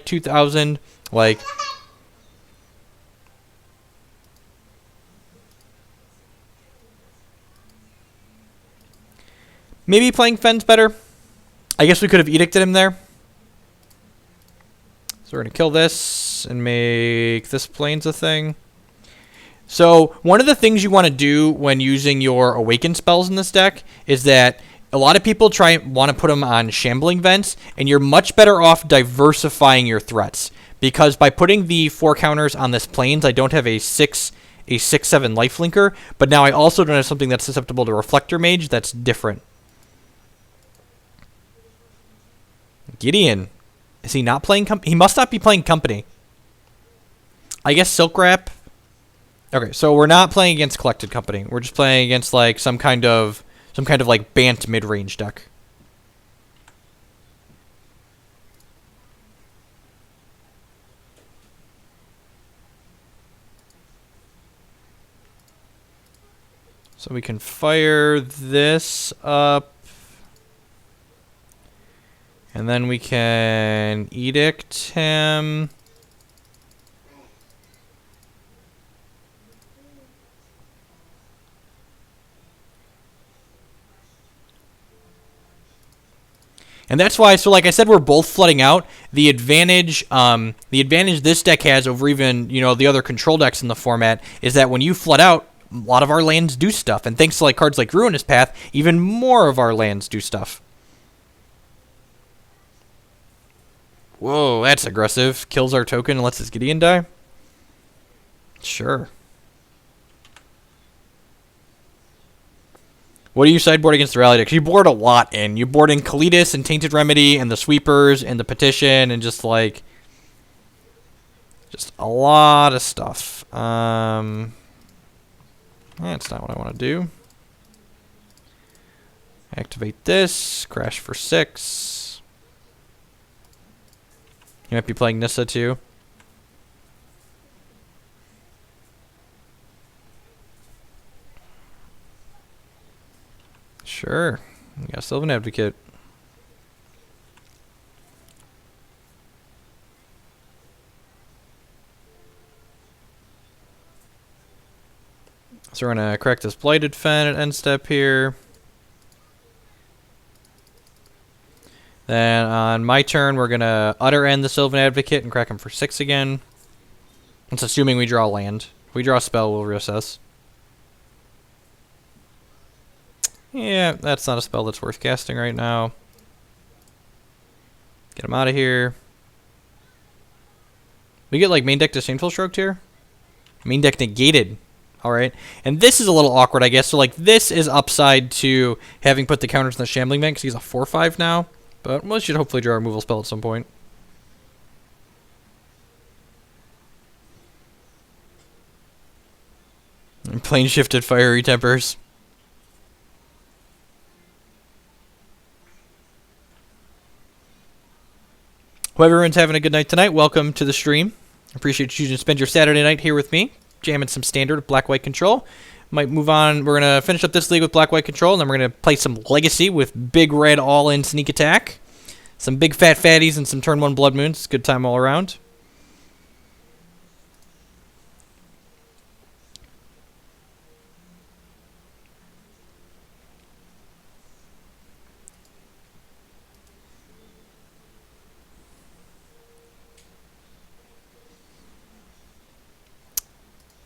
2,000. Like, maybe playing Fenn's better. I guess we could have edicted him there. So we're going to kill this and make this plains a thing. So one of the things you want to do when using your awaken spells in this deck is that a lot of people want to put them on shambling vents, and you're much better off diversifying your threats. Because by putting the 4 counters on this plains, I don't have a 6-7 lifelinker, but now I also don't have something that's susceptible to Reflector Mage that's different. Gideon. Is he not playing company? He must not be playing company. I guess Silk Wrap. Okay, so we're not playing against Collected Company. We're just playing against like some kind of like Bant mid-range deck. So we can fire this up. And then we can edict him. And that's why, so like I said, we're both flooding out. The advantage this deck has over even, the other control decks in the format is that when you flood out, a lot of our lands do stuff. And thanks to like cards like Ruinous Path, even more of our lands do stuff. Whoa, that's aggressive. Kills our token and lets his Gideon die? Sure. What do you sideboard against the rally deck? You board a lot in. You board in Kalitas and Tainted Remedy and the Sweepers and the Petition and just a lot of stuff. That's not what I want to do. Activate this. Crash for 6. You might be playing Nissa too. Sure. We got Sylvan Advocate. So we're going to correct this Blighted Fen at end step here. Then on my turn, we're going to Utter End the Sylvan Advocate and crack him for 6 again. That's assuming we draw land. If we draw a spell, we'll reassess. Yeah, that's not a spell that's worth casting right now. Get him out of here. We get like main deck Disdainful Stroked here. Main deck negated. Alright. And this is a little awkward, I guess. So like this is upside to having put the counters in the Shambling Vent because he's a 4/5 now. But we should hopefully draw a removal spell at some point. And plane shifted Fiery Tempers. Hope everyone's having a good night tonight. Welcome to the stream. Appreciate you choosing to spend your Saturday night here with me, jamming some standard black-white control. Might move on. We're going to finish up this league with black-white control, and then we're going to play some Legacy with big red all-in sneak attack. Some big fat fatties and some turn 1 blood moons. Good time all around.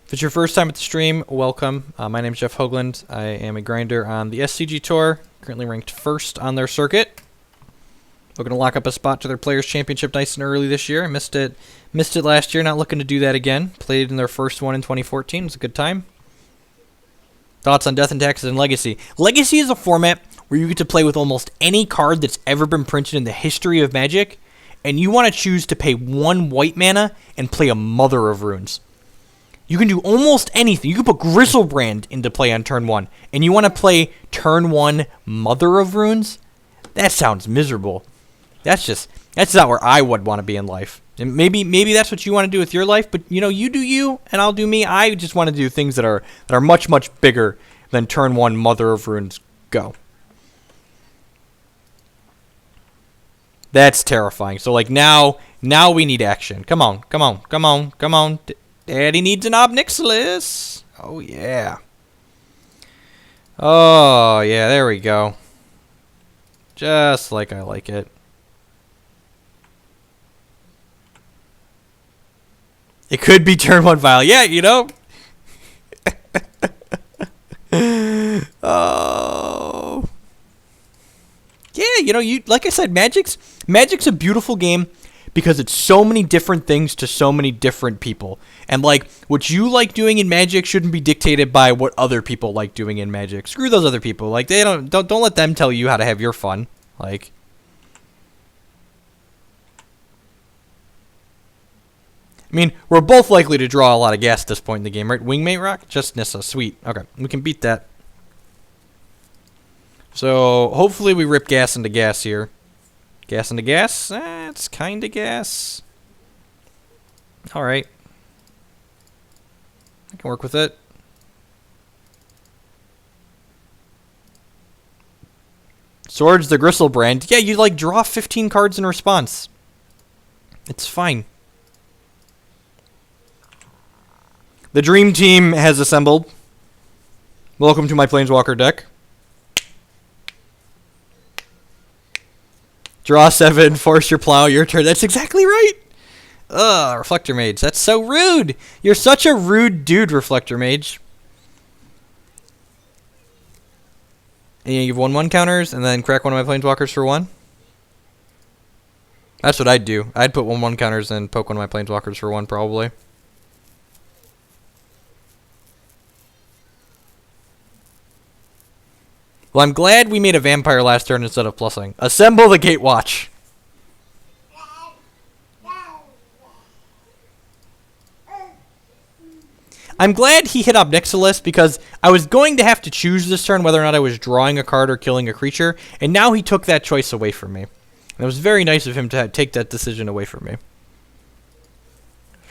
If it's your first time at the stream, welcome. My name is Jeff Hoogland. I am a grinder on the SCG Tour, currently ranked 1st on their circuit. Looking to lock up a spot to their Players' Championship nice and early this year. I missed it last year, not looking to do that again. Played in their first one in 2014. It was a good time. Thoughts on Death and Taxes and Legacy? Legacy is a format where you get to play with almost any card that's ever been printed in the history of Magic, and you want to choose to pay 1 white mana and play a Mother of Runes. You can do almost anything. You can put Griselbrand into play on turn 1, and you want to play turn 1 Mother of Runes? That sounds miserable. That's not where I would want to be in life. And maybe that's what you want to do with your life, but you do you, and I'll do me. I just want to do things that are much, much bigger than turn 1 Mother of Runes go. That's terrifying. So like now Now we need action. Come on, come on, come on, come on. Daddy needs an Obnixilis. Oh, yeah. Oh, yeah, there we go. Just like I like it. It could be turn 1 Vial. Yeah, you know. Oh. Yeah, you know, like I said, Magic's a beautiful game because it's so many different things to so many different people. And like what you like doing in Magic shouldn't be dictated by what other people like doing in Magic. Screw those other people. Like they don't let them tell you how to have your fun. Like I mean, we're both likely to draw a lot of gas at this point in the game, right? Wingmate Rock? Just Nissa. Sweet. Okay, we can beat that. So, hopefully we rip gas into gas here. Gas into gas? It's kind of gas. Alright. I can work with it. Swords the Gristlebrand. Yeah, you, like, draw 15 cards in response. It's fine. The Dream Team has assembled. Welcome to my Planeswalker deck. Draw 7, force your plow, your turn. That's exactly right. Ugh, Reflector Mage. That's so rude. You're such a rude dude, Reflector Mage. And you give 1/1 counters and then crack one of my Planeswalkers for 1? That's what I'd do. I'd put 1/1 counters and poke one of my Planeswalkers for 1, probably. Well, I'm glad we made a vampire last turn instead of plussing. Assemble the Gatewatch. I'm glad he hit Obnixilis because I was going to have to choose this turn whether or not I was drawing a card or killing a creature, and now he took that choice away from me. And it was very nice of him to take that decision away from me. So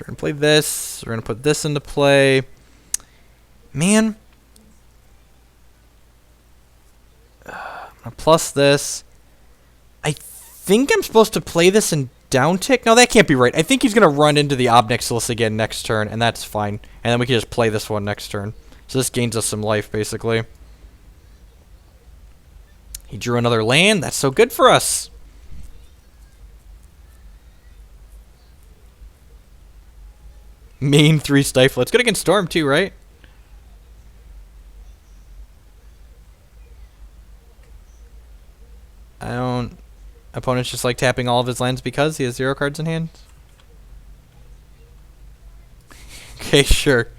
we're going to play this. We're going to put this into play. Man. Plus this. I think I'm supposed to play this in downtick. No, that can't be right. I think he's going to run into the Obnixilis again next turn, and that's fine. And then we can just play this one next turn. So this gains us some life, basically. He drew another land. That's so good for us. Main 3 Stifle. It's good against Storm, too, right? I don't... Opponent's just like tapping all of his lands because he has 0 cards in hand? Okay, sure.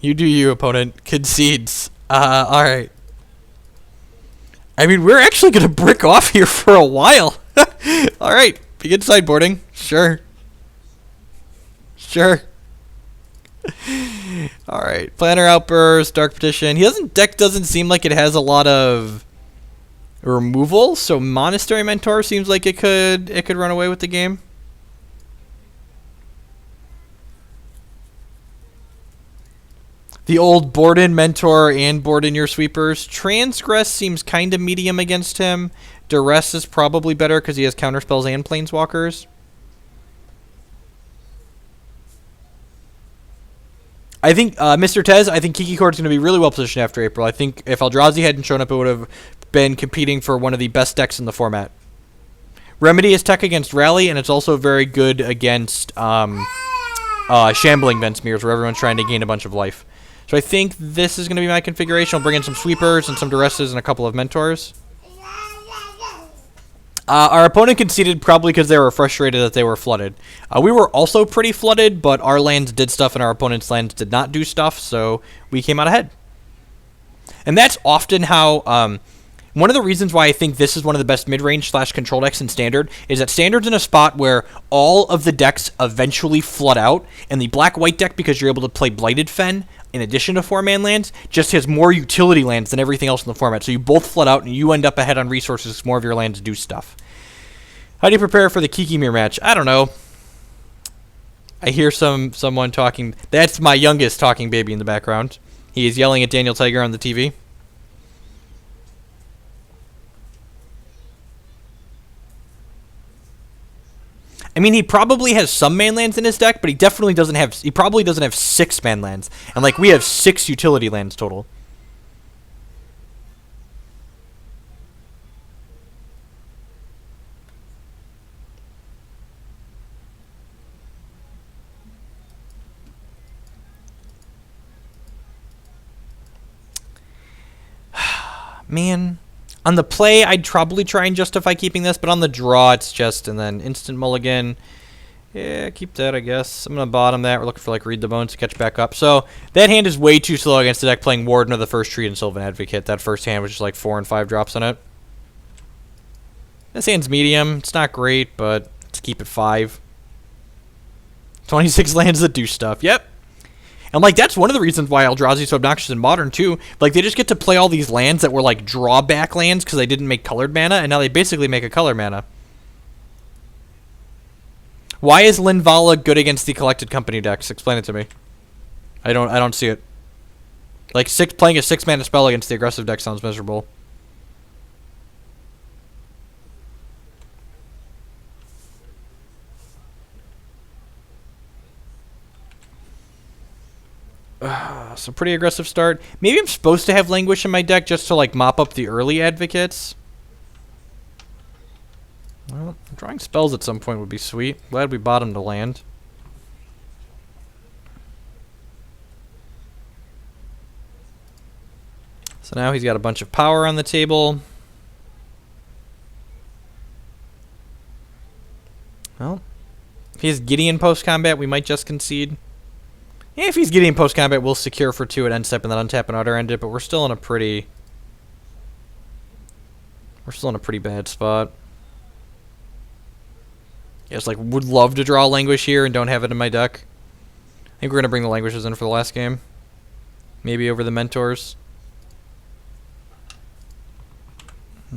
You do you, opponent. Concedes. Alright. I mean, we're actually going to brick off here for a while. Alright, begin sideboarding. Sure. Sure. Alright, Planner Outburst, Dark Petition. Deck doesn't seem like it has a lot of removal, so Monastery Mentor seems like it could run away with the game. The old Borden Mentor and Borden Your Sweepers. Transgress seems kind of medium against him. Duress is probably better because he has counterspells and planeswalkers. I think, Mr. Tez, I think Kiki Court's going to be really well positioned after April. I think if Eldrazi hadn't shown up, it would have been competing for one of the best decks in the format. Remedy is tech against Rally, and it's also very good against Shambling Vensmears, where everyone's trying to gain a bunch of life. So I think this is going to be my configuration. I'll bring in some Sweepers and some Duresses and a couple of Mentors. Our opponent conceded probably because they were frustrated that they were flooded. We were also pretty flooded, but our lands did stuff and our opponent's lands did not do stuff, so we came out ahead. And that's often how... one of the reasons why I think this is one of the best mid-range / control decks in Standard is that Standard's in a spot where all of the decks eventually flood out, and the black-white deck, because you're able to play Blighted Fen in addition to 4-man lands, just has more utility lands than everything else in the format. So you both flood out, and you end up ahead on resources because more of your lands do stuff. How do you prepare for the Kikimir match? I don't know. I hear someone talking. That's my youngest talking baby in the background. He is yelling at Daniel Tiger on the TV. I mean, he probably has some man lands in his deck, but he definitely doesn't have... He probably doesn't have 6 man lands. And, like, we have 6 utility lands total. Man, on the play, I'd probably try and justify keeping this, but on the draw, it's just, and then instant mulligan. Yeah, keep that, I guess. I'm going to bottom that. We're looking for, like, Read the Bones to catch back up. So, that hand is way too slow against the deck playing Warden of the First Tree and Sylvan Advocate. That first hand was just, like, 4 and 5 drops on it. This hand's medium. It's not great, but let's keep it 5. 26 lands that do stuff. Yep. And, like, that's one of the reasons why Eldrazi's so obnoxious in Modern, too. Like, they just get to play all these lands that were, like, drawback lands because they didn't make colored mana, and now they basically make a color mana. Why is Linvala good against the Collected Company decks? Explain it to me. I don't see it. Like, playing a 6-mana spell against the aggressive deck sounds miserable. So pretty aggressive start. Maybe I'm supposed to have Languish in my deck just to, like, mop up the early advocates. Well, drawing spells at some point would be sweet. Glad we bottomed the land. So now he's got a bunch of power on the table. Well, if he's Gideon post-combat, we might just concede. Yeah, if he's Gideon post-combat, we'll secure for 2 at end step and then untap and auto-end it, but we're still in a pretty... We're still in a pretty bad spot. Yeah, it's like, would love to draw Languish here and don't have it in my deck. I think we're going to bring the Languishes in for the last game. Maybe over the Mentors.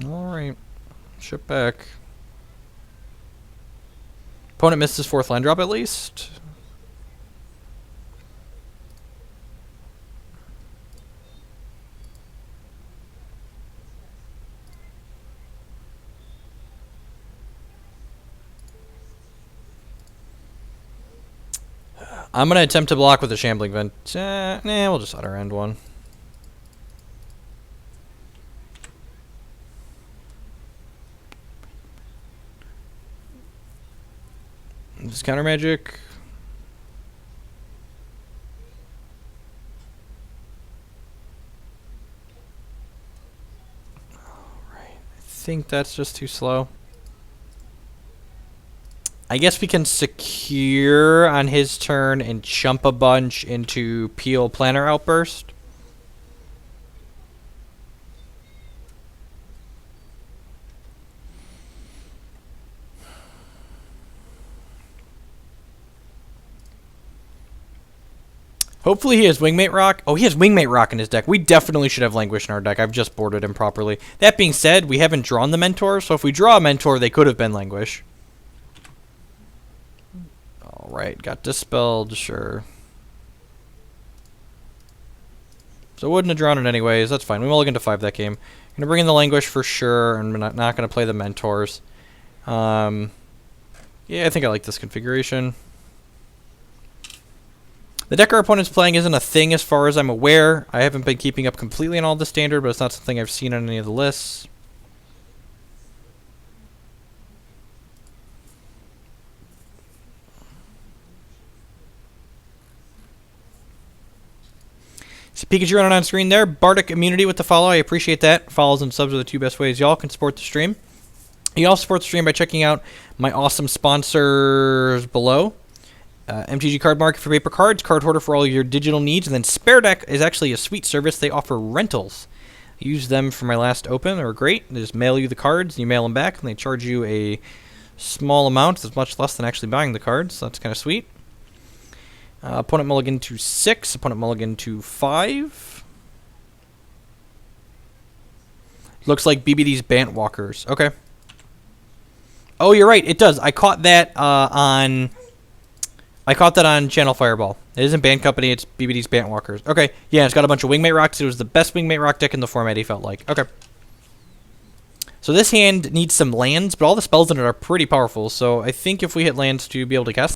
Alright. Ship back. Opponent missed his 4th land drop at least. I'm going to attempt to block with a Shambling Vent. Nah, we'll just auto-end one. Just counter magic. Alright, I think that's just too slow. I guess we can secure on his turn and chump a bunch into Peel Planner Outburst. Hopefully he has Wingmate Rock. Oh, he has Wingmate Rock in his deck. We definitely should have Languish in our deck. I've just boarded him properly. That being said, we haven't drawn the Mentor, so if we draw a Mentor, they could have been Languish. Alright, got Dispelled, sure. So wouldn't have drawn it anyways, that's fine. We mulligan to 5 that game. Going to bring in the Languish for sure, and we're not going to play the Mentors. Yeah, I think I like this configuration. The deck our opponent's playing isn't a thing as far as I'm aware. I haven't been keeping up completely on all the standard, but it's not something I've seen on any of the lists. So Pikachu running on screen there. Bardic immunity with the follow. I appreciate that. Follows and subs are the 2 best ways y'all can support the stream. You also support the stream by checking out my awesome sponsors below. MTG Card Market for paper cards, Card Hoarder for all your digital needs, and then Spare Deck is actually a sweet service. They offer rentals. I used them for my last open. They were great. They just mail you the cards, and you mail them back, and they charge you a small amount. It's much less than actually buying the cards, so that's kind of sweet. Opponent mulligan to 6. Opponent mulligan to 5. Looks like BBD's Bantwalkers. Okay. Oh, you're right. It does. I caught that on Channel Fireball. It isn't Band Company. It's BBD's Bantwalkers. Okay. Yeah, it's got a bunch of Wingmate Rocks. It was the best Wingmate Rock deck in the format, he felt like. Okay. So this hand needs some lands, but all the spells in it are pretty powerful. So I think if we hit lands to be able to cast